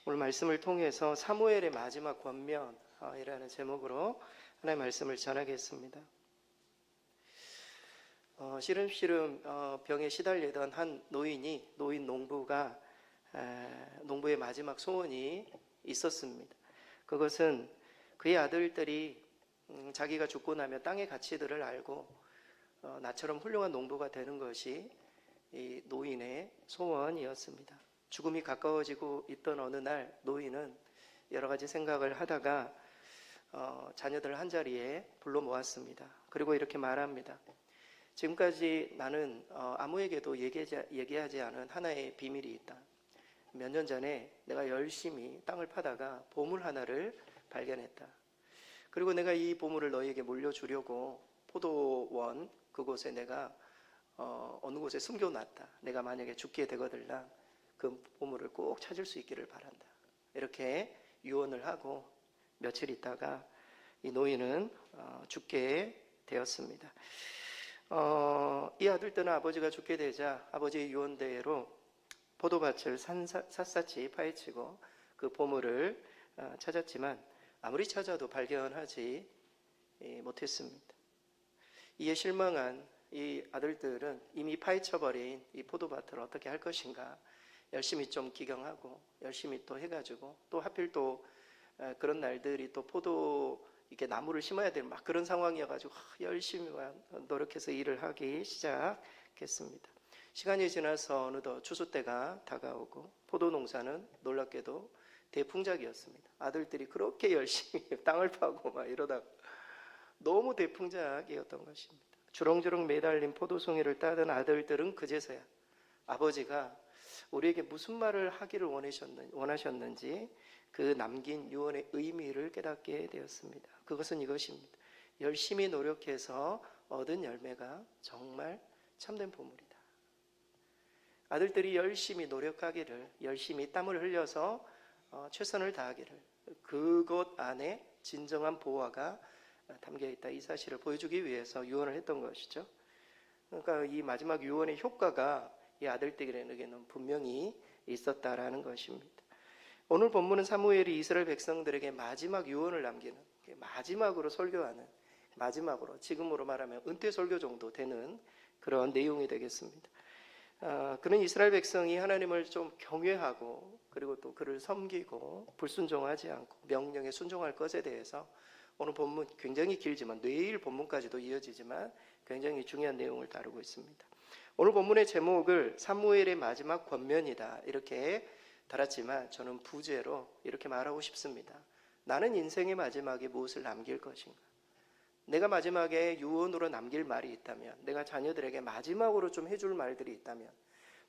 오늘 말씀을 통해서 사무엘의 마지막 권면이라는 제목으로 하나님의 말씀을 전하겠습니다. 시름시름 병에 시달리던 한 노인 농부가 농부의 마지막 소원이 있었습니다. 그것은 그의 아들들이 자기가 죽고 나면 땅의 가치들을 알고 나처럼 훌륭한 농부가 되는 것이 이 노인의 소원이었습니다. 죽음이 가까워지고 있던 어느 날 노인은 여러 가지 생각을 하다가 자녀들을 한자리에 불러 모았습니다. 그리고 이렇게 말합니다. 지금까지 나는 아무에게도 얘기하지 않은 하나의 비밀이 있다. 몇 년 전에 내가 열심히 땅을 파다가 보물 하나를 발견했다. 그리고 내가 이 보물을 너희에게 물려주려고 포도원 그곳에 내가 어느 곳에 숨겨놨다. 내가 만약에 죽게 되거들랑 그 보물을 꼭 찾을 수 있기를 바란다. 이렇게 유언을 하고 며칠 있다가 이 노인은 죽게 되었습니다. 이 아들들은 아버지가 죽게 되자 아버지의 유언대로 포도밭을 샅샅이 파헤치고 그 보물을 찾았지만 아무리 찾아도 발견하지 못했습니다. 이에 실망한 이 아들들은 이미 파헤쳐버린 이 포도밭을 어떻게 할 것인가 열심히 좀 기경하고 열심히 또 해가지고 또 하필 또 그런 날들이 또 포도 이렇게 나무를 심어야 될 막 그런 상황이어가지고 열심히 노력해서 일을 하기 시작했습니다. 시간이 지나서 어느덧 추수 때가 다가오고 포도 농사는 놀랍게도 대풍작이었습니다. 아들들이 그렇게 열심히 땅을 파고 막 이러다가 너무 대풍작이었던 것입니다. 주렁주렁 매달린 포도송이를 따던 아들들은 그제서야 아버지가 우리에게 무슨 말을 하기를 원하셨는지 그 남긴 유언의 의미를 깨닫게 되었습니다. 그것은 이것입니다. 열심히 노력해서 얻은 열매가 정말 참된 보물이다. 아들들이 열심히 노력하기를, 열심히 땀을 흘려서 최선을 다하기를, 그것 안에 진정한 보화가 담겨있다. 이 사실을 보여주기 위해서 유언을 했던 것이죠. 그러니까 이 마지막 유언의 효과가 이 아들들에게는 분명히 있었다라는 것입니다. 오늘 본문은 사무엘이 이스라엘 백성들에게 마지막 유언을 남기는, 마지막으로 설교하는, 마지막으로 지금으로 말하면 은퇴 설교 정도 되는 그런 내용이 되겠습니다. 그는 이스라엘 백성이 하나님을 좀 경외하고 그리고 또 그를 섬기고 불순종하지 않고 명령에 순종할 것에 대해서 오늘 본문 굉장히 길지만 내일 본문까지도 이어지지만 굉장히 중요한 내용을 다루고 있습니다. 오늘 본문의 제목을 사무엘의 마지막 권면이다 이렇게 달았지만 저는 부제로 이렇게 말하고 싶습니다. 나는 인생의 마지막에 무엇을 남길 것인가? 내가 마지막에 유언으로 남길 말이 있다면, 내가 자녀들에게 마지막으로 좀 해줄 말들이 있다면,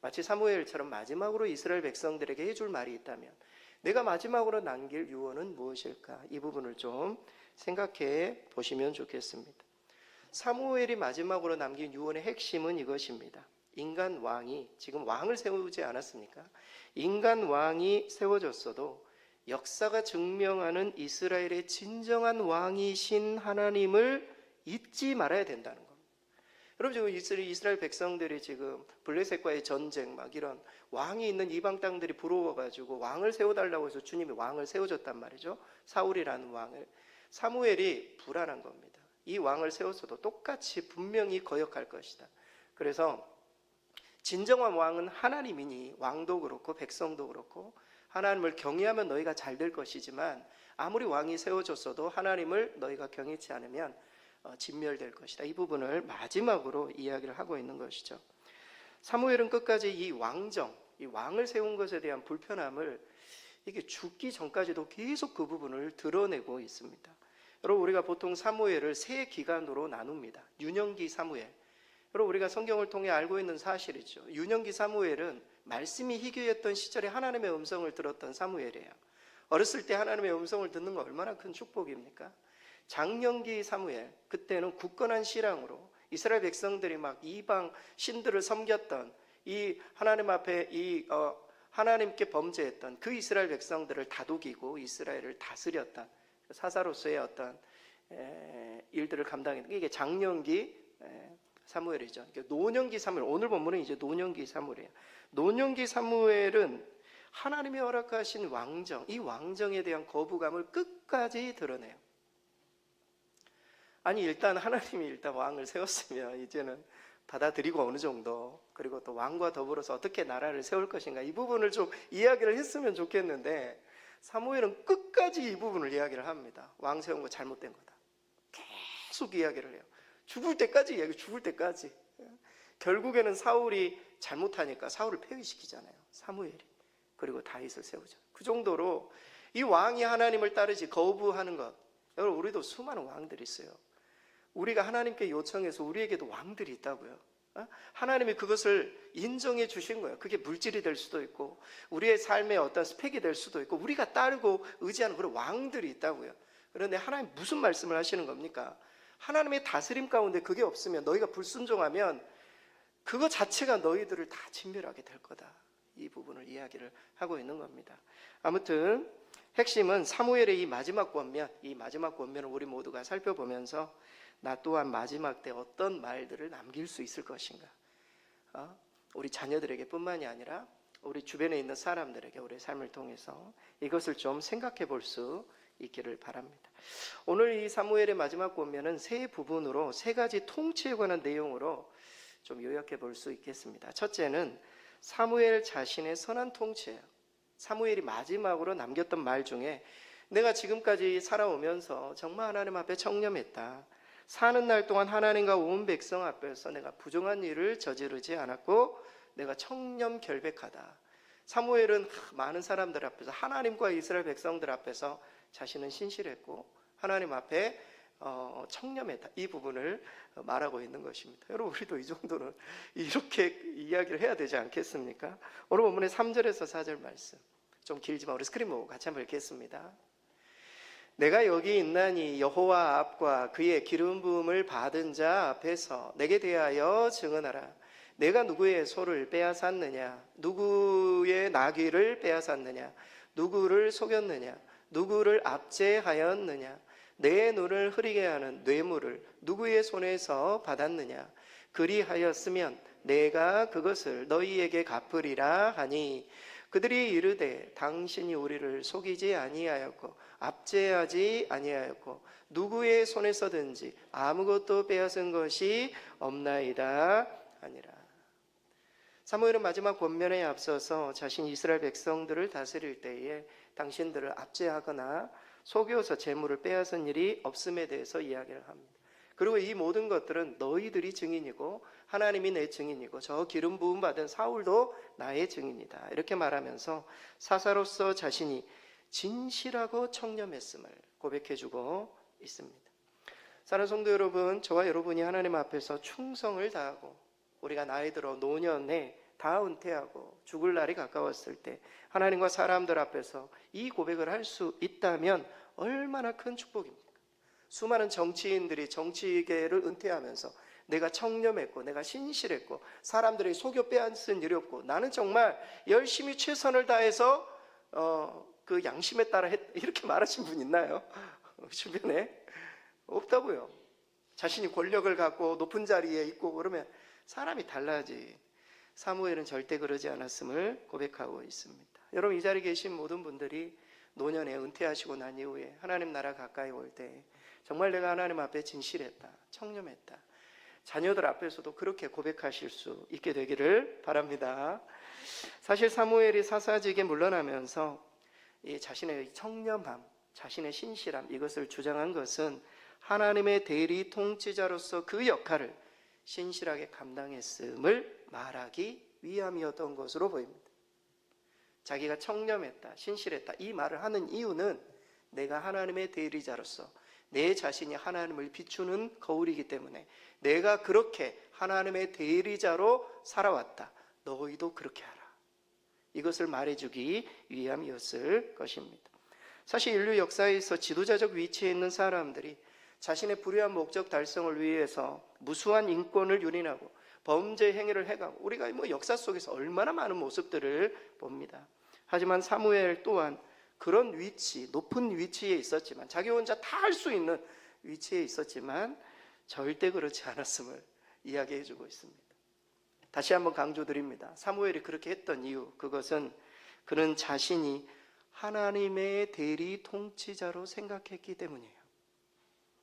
마치 사무엘처럼 마지막으로 이스라엘 백성들에게 해줄 말이 있다면 내가 마지막으로 남길 유언은 무엇일까? 이 부분을 좀 생각해 보시면 좋겠습니다. 사무엘이 마지막으로 남긴 유언의 핵심은 이것입니다. 인간 왕이, 지금 왕을 세우지 않았습니까? 인간 왕이 세워졌어도 역사가 증명하는 이스라엘의 진정한 왕이신 하나님을 잊지 말아야 된다는 겁니다. 여러분, 지금 이스라엘 백성들이 지금 블레셋과의 전쟁, 막 이런 왕이 있는 이방 땅들이 부러워가지고 왕을 세워달라고 해서 주님이 왕을 세워줬단 말이죠. 사울이라는 왕을. 사무엘이 불안한 겁니다. 이 왕을 세웠어도 똑같이 분명히 거역할 것이다. 그래서 진정한 왕은 하나님이니 왕도 그렇고 백성도 그렇고 하나님을 경외하면 너희가 잘 될 것이지만 아무리 왕이 세워졌어도 하나님을 너희가 경외치 않으면 진멸될 것이다. 이 부분을 마지막으로 이야기를 하고 있는 것이죠. 사무엘은 끝까지 이 왕정, 이 왕을 세운 것에 대한 불편함을 이게 죽기 전까지도 계속 그 부분을 드러내고 있습니다. 여러분, 우리가 보통 사무엘을 세 기간으로 나눕니다. 유년기 사무엘. 여러분, 우리가 성경을 통해 알고 있는 사실이죠. 유년기 사무엘은 말씀이 희귀했던 시절에 하나님의 음성을 들었던 사무엘이에요. 어렸을 때 하나님의 음성을 듣는 거 얼마나 큰 축복입니까? 장년기 사무엘, 그때는 굳건한 신앙으로 이스라엘 백성들이 막 이방 신들을 섬겼던 이 하나님 앞에 하나님께 범죄했던 그 이스라엘 백성들을 다독이고 이스라엘을 다스렸던 사사로서의 어떤 일들을 감당했던 이게 장년기 사무엘이죠. 노년기 사무엘, 오늘 본문은 이제 노년기 사무엘이에요. 노년기 사무엘은 하나님이 허락하신 왕정, 이 왕정에 대한 거부감을 끝까지 드러내요. 아니 일단 하나님이 왕을 세웠으면 이제는 받아들이고 어느 정도, 그리고 또 왕과 더불어서 어떻게 나라를 세울 것인가, 이 부분을 좀 이야기를 했으면 좋겠는데 사무엘은 끝까지 이 부분을 이야기를 합니다. 왕 세운 거 잘못된 거다. 계속 이야기를 해요. 죽을 때까지 이야기, 죽을 때까지. 결국에는 사울이 잘못하니까 사울을 폐위시키잖아요. 사무엘이. 그리고 다윗을 세우죠. 그 정도로 이 왕이 하나님을 따르지 거부하는 것. 여러분, 우리도 수많은 왕들이 있어요. 우리가 하나님께 요청해서 우리에게도 왕들이 있다고요. 하나님이 그것을 인정해 주신 거예요. 그게 물질이 될 수도 있고 우리의 삶의 어떤 스펙이 될 수도 있고 우리가 따르고 의지하는 그런 왕들이 있다고요. 그런데 하나님 무슨 말씀을 하시는 겁니까? 하나님의 다스림 가운데 그게 없으면, 너희가 불순종하면 그거 자체가 너희들을 다 진멸하게 될 거다. 이 부분을 이야기를 하고 있는 겁니다. 아무튼 핵심은 사무엘의 이 마지막 권면을 우리 모두가 살펴보면서 나 또한 마지막 때 어떤 말들을 남길 수 있을 것인가, 우리 자녀들에게 뿐만이 아니라 우리 주변에 있는 사람들에게 우리의 삶을 통해서 이것을 좀 생각해 볼 수 있기를 바랍니다. 오늘 이 사무엘의 마지막 권면은 세 부분으로, 세 가지 통치에 관한 내용으로 좀 요약해 볼 수 있겠습니다. 첫째는 사무엘 자신의 선한 통치예요. 사무엘이 마지막으로 남겼던 말 중에 내가 지금까지 살아오면서 정말 하나님 앞에 청렴했다. 사는 날 동안 하나님과 온 백성 앞에서 내가 부정한 일을 저지르지 않았고 내가 청렴 결백하다. 사무엘은 많은 사람들 앞에서, 하나님과 이스라엘 백성들 앞에서 자신은 신실했고 하나님 앞에 청렴했다. 이 부분을 말하고 있는 것입니다. 여러분, 우리도 이 정도는 이렇게 이야기를 해야 되지 않겠습니까? 오늘 본문의 3절에서 4절 말씀, 좀 길지만 우리 스크린 보고 같이 한번 읽겠습니다. 내가 여기 있나니 여호와 앞과 그의 기름 부음을 받은 자 앞에서 내게 대하여 증언하라. 내가 누구의 소를 빼앗았느냐, 누구의 나귀를 빼앗았느냐, 누구를 속였느냐, 누구를 압제하였느냐, 내 눈을 흐리게 하는 뇌물을 누구의 손에서 받았느냐. 그리하였으면 내가 그것을 너희에게 갚으리라 하니 그들이 이르되 당신이 우리를 속이지 아니하였고 압제하지 아니하였고 누구의 손에서든지 아무것도 빼앗은 것이 없나이다 하니라. 사무엘은 마지막 권면에 앞서서 자신이 이스라엘 백성들을 다스릴 때에 당신들을 압제하거나 속여서 재물을 빼앗은 일이 없음에 대해서 이야기를 합니다. 그리고 이 모든 것들은 너희들이 증인이고 하나님이 내 증인이고 저 기름 부음 받은 사울도 나의 증인이다. 이렇게 말하면서 사사로서 자신이 진실하고 청렴했음을 고백해주고 있습니다. 사랑하는 성도 여러분, 저와 여러분이 하나님 앞에서 충성을 다하고 우리가 나이 들어 노년에 다 은퇴하고 죽을 날이 가까웠을 때 하나님과 사람들 앞에서 이 고백을 할 수 있다면 얼마나 큰 축복입니까? 수많은 정치인들이 정치계를 은퇴하면서 내가 청렴했고 내가 신실했고 사람들이 속여 빼앗은 일이 없고 나는 정말 열심히 최선을 다해서 그 양심에 따라 이렇게 말하신 분 있나요? 주변에 없다고요. 자신이 권력을 갖고 높은 자리에 있고 그러면 사람이 달라지. 사무엘은 절대 그러지 않았음을 고백하고 있습니다. 여러분, 이 자리에 계신 모든 분들이 노년에 은퇴하시고 난 이후에 하나님 나라 가까이 올 때 정말 내가 하나님 앞에 진실했다, 청렴했다, 자녀들 앞에서도 그렇게 고백하실 수 있게 되기를 바랍니다. 사실 사무엘이 사사직에 물러나면서 이 자신의 청렴함, 자신의 신실함, 이것을 주장한 것은 하나님의 대리 통치자로서 그 역할을 신실하게 감당했음을 말하기 위함이었던 것으로 보입니다. 자기가 청렴했다, 신실했다, 이 말을 하는 이유는 내가 하나님의 대리자로서 내 자신이 하나님을 비추는 거울이기 때문에 내가 그렇게 하나님의 대리자로 살아왔다, 너희도 그렇게 하라, 이것을 말해주기 위함이었을 것입니다. 사실 인류 역사에서 지도자적 위치에 있는 사람들이 자신의 불의한 목적 달성을 위해서 무수한 인권을 유린하고 범죄 행위를 해가고 우리가 역사 속에서 얼마나 많은 모습들을 봅니다. 하지만 사무엘 또한 그런 위치, 높은 위치에 있었지만, 자기 혼자 다 할 수 있는 위치에 있었지만 절대 그렇지 않았음을 이야기해주고 있습니다. 다시 한번 강조드립니다. 사무엘이 그렇게 했던 이유, 그것은 그는 자신이 하나님의 대리 통치자로 생각했기 때문이에요.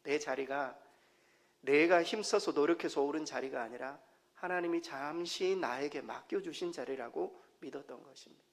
내 자리가 내가 힘써서 노력해서 오른 자리가 아니라 하나님이 잠시 나에게 맡겨주신 자리라고 믿었던 것입니다.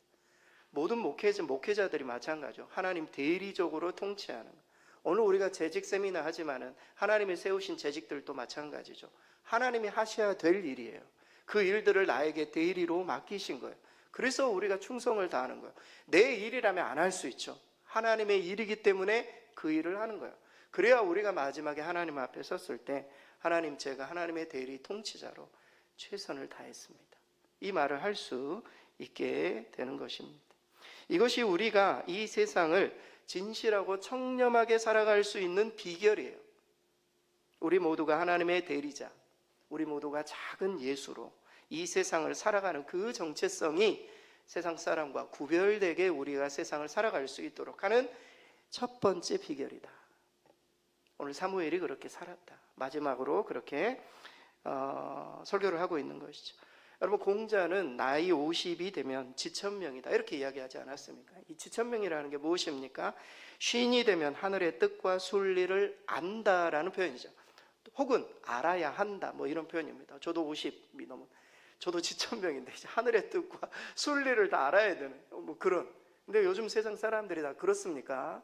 모든 목회자들이 마찬가지죠. 하나님 대리적으로 통치하는 것. 오늘 우리가 재직 세미나 하지만은 하나님이 세우신 재직들도 마찬가지죠. 하나님이 하셔야 될 일이에요. 그 일들을 나에게 대리로 맡기신 거예요. 그래서 우리가 충성을 다하는 거예요. 내 일이라면 안 할 수 있죠. 하나님의 일이기 때문에 그 일을 하는 거예요. 그래야 우리가 마지막에 하나님 앞에 섰을 때 하나님, 제가 하나님의 대리 통치자로 최선을 다했습니다, 이 말을 할 수 있게 되는 것입니다. 이것이 우리가 이 세상을 진실하고 청렴하게 살아갈 수 있는 비결이에요. 우리 모두가 하나님의 대리자, 우리 모두가 작은 예수로 이 세상을 살아가는 그 정체성이 세상 사람과 구별되게 우리가 세상을 살아갈 수 있도록 하는 첫 번째 비결이다. 오늘 사무엘이 그렇게 살았다. 마지막으로 그렇게 설교를 하고 있는 것이죠. 여러분, 공자는 나이 50이 되면 지천명이다 이렇게 이야기하지 않았습니까? 이 지천명이라는 게 무엇입니까? 쉰이 되면 하늘의 뜻과 순리를 안다라는 표현이죠. 혹은 알아야 한다, 뭐 이런 표현입니다. 저도 50이 넘은, 저도 지천명인데 이제 하늘의 뜻과 순리를 다 알아야 되는 뭐 그런. 근데 요즘 세상 사람들이 다 그렇습니까?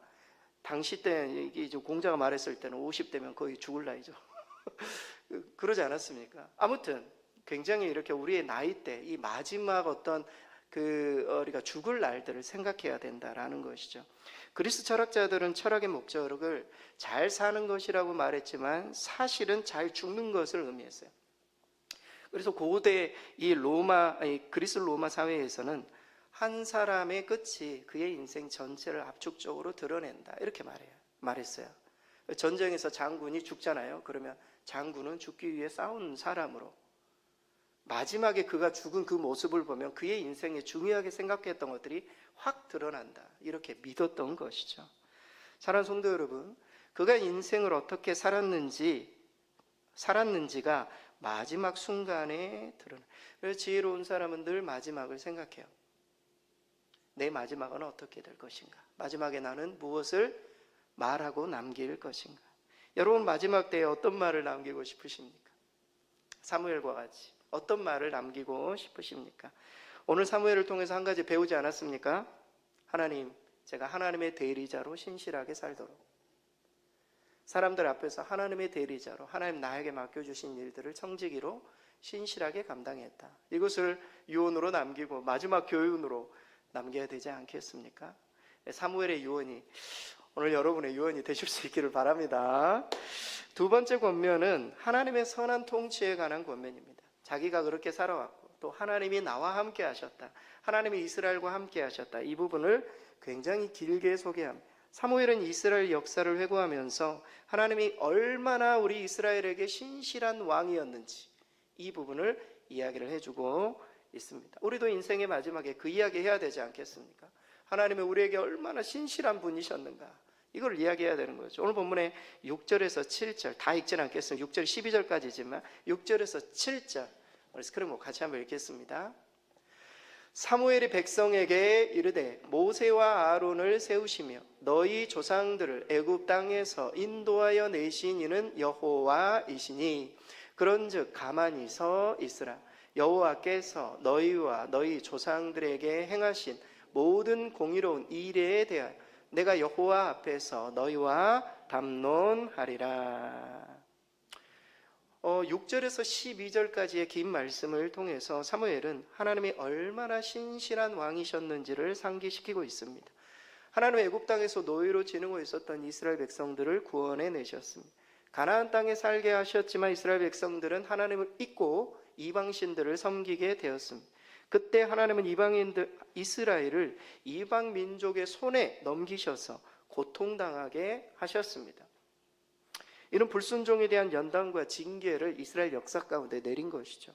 당시 때 이제 공자가 말했을 때는 50대면 거의 죽을 나이죠. 그러지 않았습니까? 아무튼 굉장히 이렇게 우리의 나이대, 이 마지막 어떤 우리가 죽을 날들을 생각해야 된다라는 것이죠. 그리스 철학자들은 철학의 목적을 잘 사는 것이라고 말했지만 사실은 잘 죽는 것을 의미했어요. 그래서 고대 그리스 로마 사회에서는 한 사람의 끝이 그의 인생 전체를 압축적으로 드러낸다 이렇게 말했어요. 전쟁에서 장군이 죽잖아요. 그러면 장군은 죽기 위해 싸운 사람으로, 마지막에 그가 죽은 그 모습을 보면 그의 인생에 중요하게 생각했던 것들이 확 드러난다 이렇게 믿었던 것이죠. 사랑하는 성도 여러분, 그가 인생을 어떻게 살았는지가 마지막 순간에 드러나요. 그래서 지혜로운 사람은 늘 마지막을 생각해요. 내 마지막은 어떻게 될 것인가? 마지막에 나는 무엇을 말하고 남길 것인가? 여러분, 마지막 때에 어떤 말을 남기고 싶으십니까? 사무엘과 같이 어떤 말을 남기고 싶으십니까? 오늘 사무엘을 통해서 한 가지 배우지 않았습니까? 하나님, 제가 하나님의 대리자로 신실하게 살도록, 사람들 앞에서 하나님의 대리자로 하나님 나에게 맡겨주신 일들을 청지기로 신실하게 감당했다. 이것을 유언으로 남기고 마지막 교훈으로 남겨야 되지 않겠습니까? 사무엘의 유언이 오늘 여러분의 유언이 되실 수 있기를 바랍니다. 두 번째 권면은 하나님의 선한 통치에 관한 권면입니다. 자기가 그렇게 살아왔고 또 하나님이 나와 함께 하셨다, 하나님이 이스라엘과 함께 하셨다, 이 부분을 굉장히 길게 소개합니다. 사무엘은 이스라엘 역사를 회고하면서 하나님이 얼마나 우리 이스라엘에게 신실한 왕이었는지 이 부분을 이야기를 해주고 있습니다. 우리도 인생의 마지막에 그 이야기 해야 되지 않겠습니까? 하나님이 우리에게 얼마나 신실한 분이셨는가, 이걸 이야기해야 되는 거죠. 오늘 본문의 6절에서 7절 다 읽지는 않겠습니다. 6절 12절까지지만 6절에서 7절 우리 스크린 같이 한번 읽겠습니다. 사무엘이 백성에게 이르되 모세와 아론을 세우시며 너희 조상들을 애굽 땅에서 인도하여 내신 이는 여호와이시니 그런즉 가만히 서 있으라. 여호와께서 너희와 너희 조상들에게 행하신 모든 공의로운 일에 대하여 내가 여호와 앞에서 너희와 담론하리라. 6절에서 12절까지의 긴 말씀을 통해서 사무엘은 하나님이 얼마나 신실한 왕이셨는지를 상기시키고 있습니다. 하나님은 애굽 땅에서 노예로 지내고 있었던 이스라엘 백성들을 구원해 내셨습니다. 가나안 땅에 살게 하셨지만 이스라엘 백성들은 하나님을 잊고 이방신들을 섬기게 되었습니다. 그때 하나님은 이스라엘을 이방 민족의 손에 넘기셔서 고통당하게 하셨습니다. 이런 불순종에 대한 연단과 징계를 이스라엘 역사 가운데 내린 것이죠.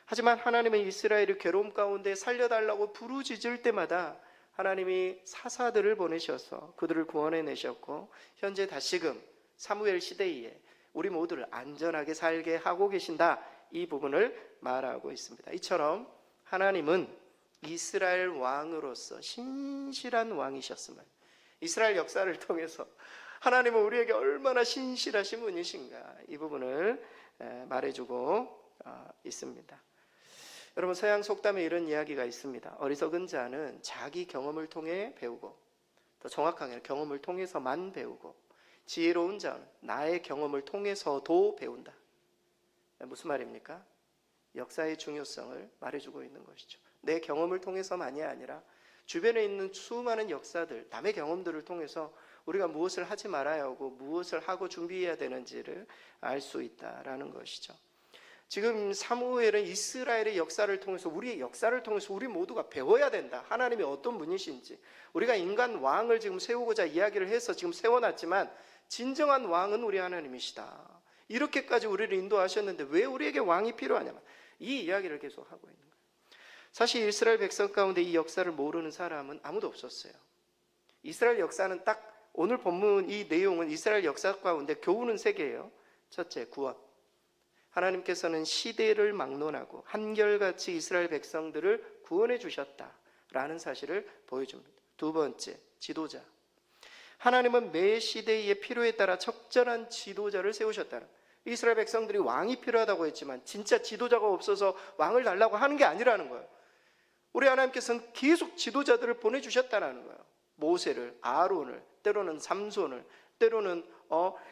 하지만 하나님은 이스라엘을 괴로움 가운데 살려달라고 부르짖을 때마다 하나님이 사사들을 보내셔서 그들을 구원해 내셨고, 현재 다시금 사무엘 시대에 우리 모두를 안전하게 살게 하고 계신다, 이 부분을 말하고 있습니다. 이처럼 하나님은 이스라엘 왕으로서 신실한 왕이셨음을, 이스라엘 역사를 통해서 하나님은 우리에게 얼마나 신실하신 분이신가, 이 부분을 말해주고 있습니다. 여러분, 서양 속담에 이런 이야기가 있습니다. 어리석은 자는 자기 경험을 통해 배우고, 더 정확하게 경험을 통해서만 배우고, 지혜로운 자는 나의 경험을 통해서도 배운다. 무슨 말입니까? 역사의 중요성을 말해주고 있는 것이죠. 내 경험을 통해서만이 아니라 주변에 있는 수많은 역사들, 남의 경험들을 통해서 우리가 무엇을 하지 말아야 하고 무엇을 하고 준비해야 되는지를 알 수 있다라는 것이죠. 지금 사무엘은 이스라엘의 역사를 통해서, 우리의 역사를 통해서 우리 모두가 배워야 된다. 하나님이 어떤 분이신지. 우리가 인간 왕을 지금 세우고자 이야기를 해서 지금 세워놨지만 진정한 왕은 우리 하나님이시다. 이렇게까지 우리를 인도하셨는데 왜 우리에게 왕이 필요하냐면, 이 이야기를 계속 하고 있는 거예요. 사실 이스라엘 백성 가운데 이 역사를 모르는 사람은 아무도 없었어요. 이스라엘 역사는 딱 오늘 본문 이 내용은 이스라엘 역사 가운데 교훈은 세 개예요. 첫째, 구원. 하나님께서는 시대를 막론하고 한결같이 이스라엘 백성들을 구원해 주셨다라는 사실을 보여줍니다. 두 번째, 지도자. 하나님은 매 시대의 필요에 따라 적절한 지도자를 세우셨다는, 이스라엘 백성들이 왕이 필요하다고 했지만 진짜 지도자가 없어서 왕을 달라고 하는 게 아니라는 거예요. 우리 하나님께서는 계속 지도자들을 보내주셨다는 거예요. 모세를, 아론을, 때로는 삼손을, 때로는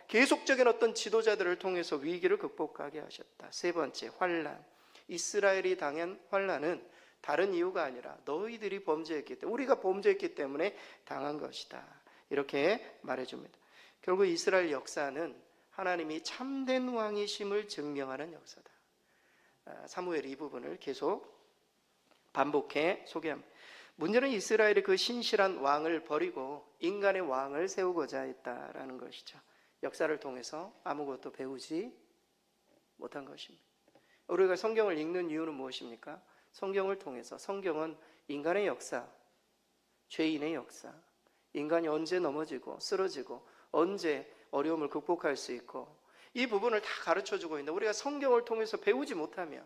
계속적인 어떤 지도자들을 통해서 위기를 극복하게 하셨다. 세 번째, 환난. 이스라엘이 당한 환난은 다른 이유가 아니라 너희들이 범죄했기 때문에, 우리가 범죄했기 때문에 당한 것이다. 이렇게 말해줍니다. 결국 이스라엘 역사는 하나님이 참된 왕이심을 증명하는 역사다. 사무엘 이 부분을 계속 반복해 소개합니다. 문제는 이스라엘이 그 신실한 왕을 버리고 인간의 왕을 세우고자 했다라는 것이죠. 역사를 통해서 아무것도 배우지 못한 것입니다. 우리가 성경을 읽는 이유는 무엇입니까? 성경을 통해서, 성경은 인간의 역사, 죄인의 역사, 인간이 언제 넘어지고 쓰러지고 언제 어려움을 극복할 수 있고, 이 부분을 다 가르쳐주고 있는데 우리가 성경을 통해서 배우지 못하면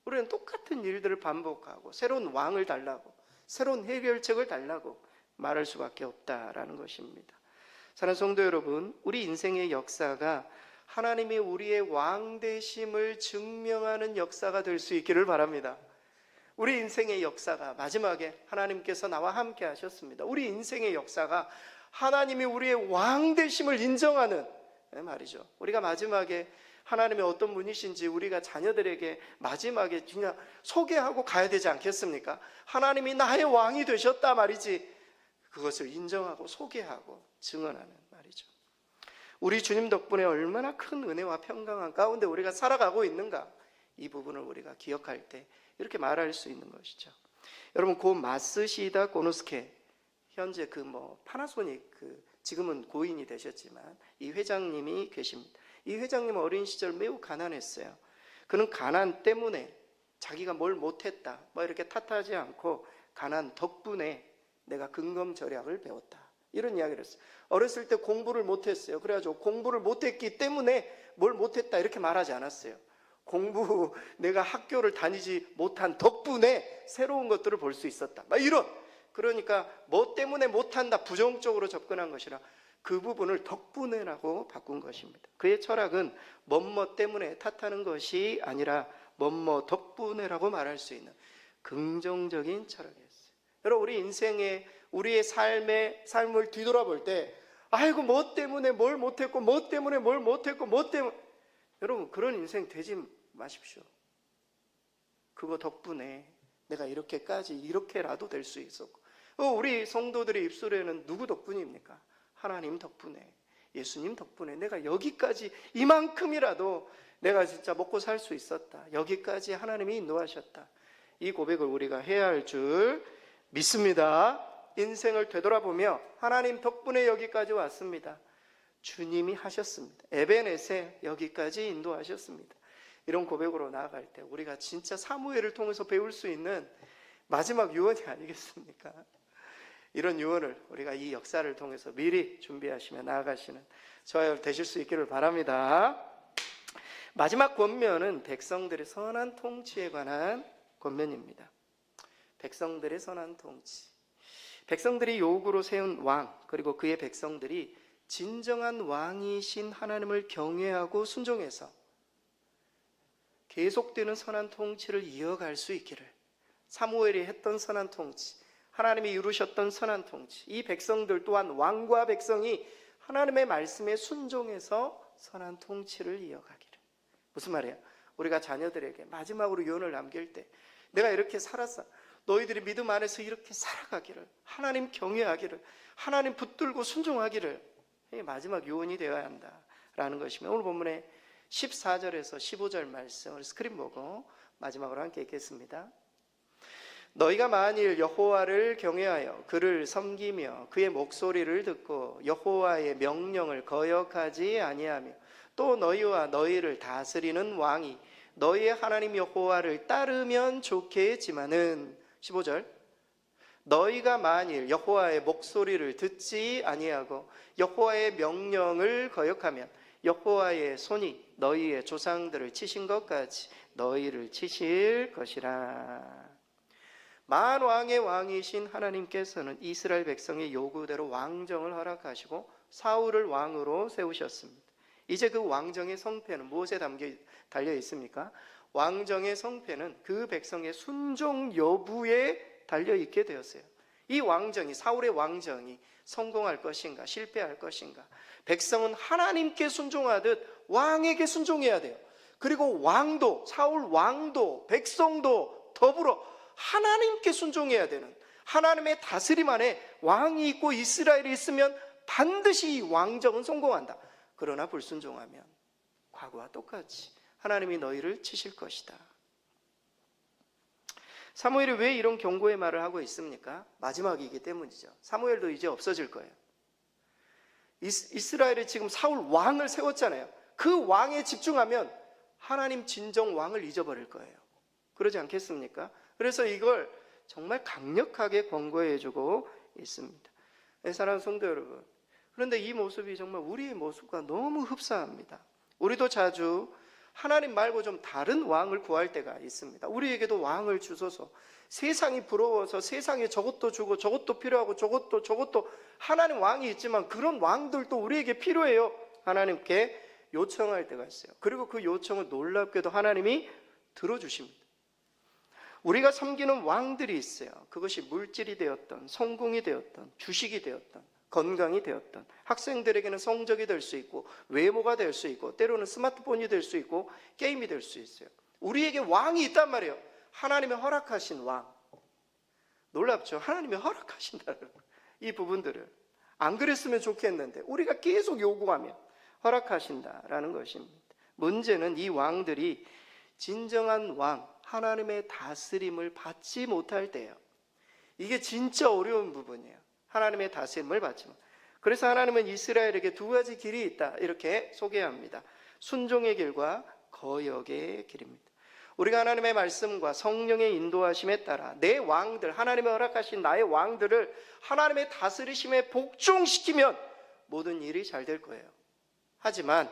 우리는 똑같은 일들을 반복하고 새로운 왕을 달라고, 새로운 해결책을 달라고 말할 수밖에 없다라는 것입니다. 사랑하는 성도 여러분, 우리 인생의 역사가 하나님이 우리의 왕 되심을 증명하는 역사가 될 수 있기를 바랍니다. 우리 인생의 역사가 마지막에 하나님께서 나와 함께 하셨습니다. 우리 인생의 역사가 하나님이 우리의 왕 되심을 인정하는 말이죠. 우리가 마지막에 하나님의 어떤 분이신지 우리가 자녀들에게 마지막에 그냥 소개하고 가야 되지 않겠습니까? 하나님이 나의 왕이 되셨다 말이지, 그것을 인정하고 소개하고 증언하는 말이죠. 우리 주님 덕분에 얼마나 큰 은혜와 평강한 가운데 우리가 살아가고 있는가, 이 부분을 우리가 기억할 때 이렇게 말할 수 있는 것이죠. 여러분, 고 마쓰시다 고노스케, 현재 파나소닉 지금은 고인이 되셨지만 이 회장님이 계십니다. 이 회장님은 어린 시절 매우 가난했어요. 그는 가난 때문에 자기가 뭘 못했다 이렇게 탓하지 않고, 가난 덕분에 내가 근검절약을 배웠다, 이런 이야기를 했어요. 어렸을 때 공부를 못했어요. 그래가지고 공부를 못했기 때문에 뭘 못했다 이렇게 말하지 않았어요. 내가 학교를 다니지 못한 덕분에 새로운 것들을 볼 수 있었다, 이런. 그러니까 뭐 때문에 못한다 부정적으로 접근한 것이라 그 부분을 덕분에라고 바꾼 것입니다. 그의 철학은 뭐뭐 때문에 탓하는 것이 아니라 뭐뭐 덕분에라고 말할 수 있는 긍정적인 철학이었어요. 여러분, 우리 인생의, 우리의 삶을 뒤돌아볼 때 아이고 뭐 때문에 뭘 못했고, 뭐 때문에 뭘 못했고, 뭐 때문에, 여러분 그런 인생 되지 마십시오. 그거 덕분에 내가 이렇게라도 될 수 있었고, 우리 성도들의 입술에는 누구 덕분입니까? 하나님 덕분에, 예수님 덕분에 내가 여기까지, 이만큼이라도 내가 진짜 먹고 살 수 있었다, 여기까지 하나님이 인도하셨다, 이 고백을 우리가 해야 할 줄 믿습니다. 인생을 되돌아보며 하나님 덕분에 여기까지 왔습니다, 주님이 하셨습니다, 에베네세 여기까지 인도하셨습니다, 이런 고백으로 나아갈 때 우리가 진짜 사무엘을 통해서 배울 수 있는 마지막 유언이 아니겠습니까? 이런 유언을 우리가 이 역사를 통해서 미리 준비하시며 나아가시는 저와 되실 수 있기를 바랍니다. 마지막 권면은 백성들의 선한 통치에 관한 권면입니다. 백성들의 선한 통치, 백성들이 요구로 세운 왕, 그리고 그의 백성들이 진정한 왕이신 하나님을 경외하고 순종해서 계속되는 선한 통치를 이어갈 수 있기를, 사무엘이 했던 선한 통치, 하나님이 이루셨던 선한 통치, 이 백성들 또한 왕과 백성이 하나님의 말씀에 순종해서 선한 통치를 이어가기를. 무슨 말이에요? 우리가 자녀들에게 마지막으로 유언을 남길 때, 내가 이렇게 살았어, 너희들이 믿음 안에서 이렇게 살아가기를, 하나님 경외하기를, 하나님 붙들고 순종하기를, 이게 마지막 유언이 되어야 한다라는 것이며, 오늘 본문의 14절에서 15절 말씀을 스크린 보고 마지막으로 함께 읽겠습니다. 너희가 만일 여호와를 경외하여 그를 섬기며 그의 목소리를 듣고 여호와의 명령을 거역하지 아니하며 또 너희와 너희를 다스리는 왕이 너희의 하나님 여호와를 따르면 좋겠지만은, 15절, 너희가 만일 여호와의 목소리를 듣지 아니하고 여호와의 명령을 거역하면 여호와의 손이 너희의 조상들을 치신 것까지 너희를 치실 것이라. 만왕의 왕이신 하나님께서는 이스라엘 백성의 요구대로 왕정을 허락하시고 사울을 왕으로 세우셨습니다. 이제 그 왕정의 성패는 무엇에 달려 있습니까? 왕정의 성패는 그 백성의 순종 여부에 달려 있게 되었어요. 이 왕정이, 사울의 왕정이 성공할 것인가 실패할 것인가, 백성은 하나님께 순종하듯 왕에게 순종해야 돼요. 그리고 왕도, 사울 왕도, 백성도 더불어 하나님께 순종해야 되는, 하나님의 다스림 안에 왕이 있고 이스라엘이 있으면 반드시 이 왕정은 성공한다. 그러나 불순종하면 과거와 똑같이 하나님이 너희를 치실 것이다. 사무엘이 왜 이런 경고의 말을 하고 있습니까? 마지막이기 때문이죠. 사무엘도 이제 없어질 거예요. 이스라엘이 지금 사울 왕을 세웠잖아요. 그 왕에 집중하면 하나님 진정 왕을 잊어버릴 거예요. 그러지 않겠습니까? 그래서 이걸 정말 강력하게 권고해주고 있습니다. 사랑하는 성도 여러분, 그런데 이 모습이 정말 우리의 모습과 너무 흡사합니다. 우리도 자주 하나님 말고 좀 다른 왕을 구할 때가 있습니다. 우리에게도 왕을 주소서. 세상이 부러워서 세상에 저것도 주고 저것도 필요하고 저것도 하나님 왕이 있지만 그런 왕들도 우리에게 필요해요. 하나님께 요청할 때가 있어요. 그리고 그 요청을 놀랍게도 하나님이 들어주십니다. 우리가 섬기는 왕들이 있어요. 그것이 물질이 되었던, 성공이 되었던, 주식이 되었던, 건강이 되었던, 학생들에게는 성적이 될 수 있고 외모가 될 수 있고 때로는 스마트폰이 될 수 있고 게임이 될 수 있어요. 우리에게 왕이 있단 말이에요. 하나님의 허락하신 왕. 놀랍죠? 하나님이 허락하신다는 이 부분들을. 안 그랬으면 좋겠는데 우리가 계속 요구하면 허락하신다라는 것입니다. 문제는 이 왕들이 진정한 왕, 하나님의 다스림을 받지 못할 때예요. 이게 진짜 어려운 부분이에요. 하나님의 다스림을 받지만. 그래서 하나님은 이스라엘에게 두 가지 길이 있다 이렇게 소개합니다. 순종의 길과 거역의 길입니다. 우리가 하나님의 말씀과 성령의 인도하심에 따라 내 왕들, 하나님의 허락하신 나의 왕들을 하나님의 다스리심에 복종시키면 모든 일이 잘 될 거예요. 하지만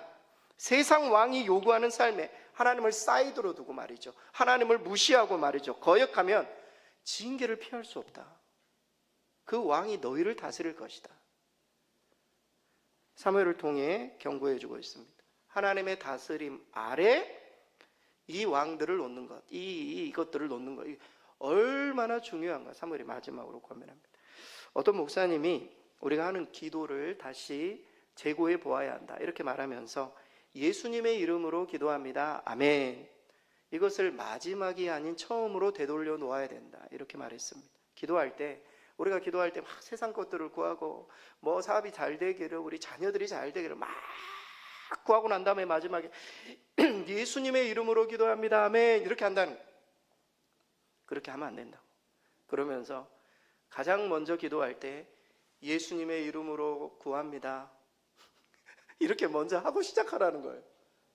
세상 왕이 요구하는 삶에 하나님을 사이드로 두고 말이죠, 하나님을 무시하고 말이죠, 거역하면 징계를 피할 수 없다. 그 왕이 너희를 다스릴 것이다. 사무엘을 통해 경고해 주고 있습니다. 하나님의 다스림 아래 이 왕들을 놓는 것, 이것들을 놓는 것, 얼마나 중요한가 사무엘이 마지막으로 권면합니다. 어떤 목사님이 우리가 하는 기도를 다시 재고해 보아야 한다 이렇게 말하면서 예수님의 이름으로 기도합니다. 아멘. 이것을 마지막이 아닌 처음으로 되돌려 놓아야 된다 이렇게 말했습니다. 기도할 때, 우리가 기도할 때 막 세상 것들을 구하고 뭐 사업이 잘 되기를, 우리 자녀들이 잘 되기를 막 구하고 난 다음에 마지막에 예수님의 이름으로 기도합니다. 아멘. 이렇게 한다는 거예요. 그렇게 하면 안 된다고. 그러면서 가장 먼저 기도할 때 예수님의 이름으로 구합니다. 이렇게 먼저 하고 시작하라는 거예요.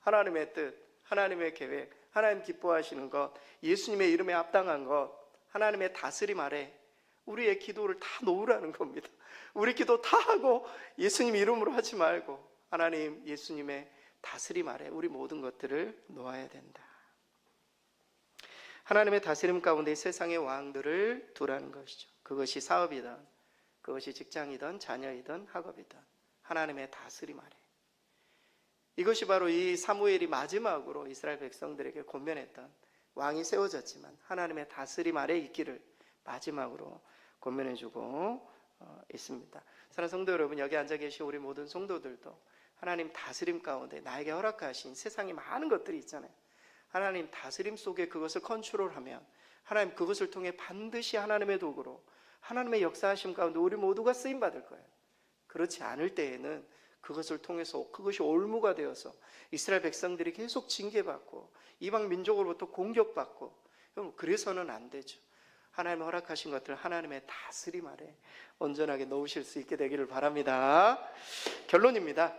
하나님의 뜻, 하나님의 계획, 하나님 기뻐하시는 것, 예수님의 이름에 합당한 것, 하나님의 다스림 아래 우리의 기도를 다 놓으라는 겁니다. 우리 기도 다 하고 예수님 이름으로 하지 말고 하나님, 예수님의 다스림 아래 우리 모든 것들을 놓아야 된다. 하나님의 다스림 가운데 세상의 왕들을 두라는 것이죠. 그것이 사업이든, 그것이 직장이든, 자녀이든, 학업이든 하나님의 다스림 아래. 이것이 바로 이 사무엘이 마지막으로 이스라엘 백성들에게 권면했던, 왕이 세워졌지만 하나님의 다스림 아래 있기를 마지막으로 권면해주고 있습니다. 사랑하는 성도 여러분, 여기 앉아 계신 우리 모든 성도들도 하나님 다스림 가운데 나에게 허락하신 세상에 많은 것들이 있잖아요. 하나님 다스림 속에 그것을 컨트롤하면 하나님 그것을 통해 반드시 하나님의 도구로 하나님의 역사하심 가운데 우리 모두가 쓰임받을 거예요. 그렇지 않을 때에는 그것을 통해서 그것이 올무가 되어서 이스라엘 백성들이 계속 징계받고 이방 민족으로부터 공격받고, 그래서는 안 되죠. 하나님 허락하신 것들 하나님의 다스림 아래 온전하게 놓으실 수 있게 되기를 바랍니다. 결론입니다.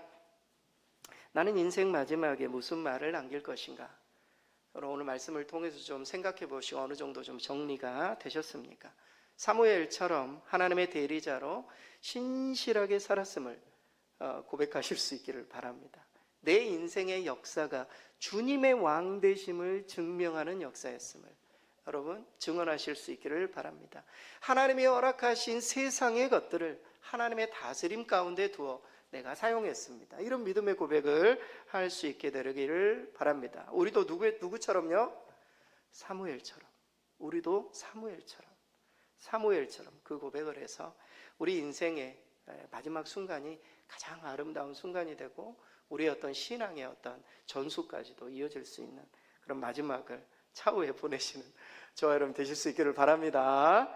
나는 인생 마지막에 무슨 말을 남길 것인가? 오늘 말씀을 통해서 좀 생각해 보시고 어느 정도 좀 정리가 되셨습니까? 사무엘처럼 하나님의 대리자로 신실하게 살았음을 고백하실 수 있기를 바랍니다. 내 인생의 역사가 주님의 왕 되심을 증명하는 역사였음을 여러분 증언하실 수 있기를 바랍니다. 하나님이 허락하신 세상의 것들을 하나님의 다스림 가운데 두어 내가 사용했습니다. 이런 믿음의 고백을 할 수 있게 되기를 바랍니다. 우리도 누구처럼요? 사무엘처럼. 우리도 사무엘처럼 그 고백을 해서 우리 인생의 마지막 순간이 가장 아름다운 순간이 되고 우리의 어떤 신앙의 어떤 전수까지도 이어질 수 있는 그런 마지막을 차후에 보내시는 저와 여러분 되실 수 있기를 바랍니다.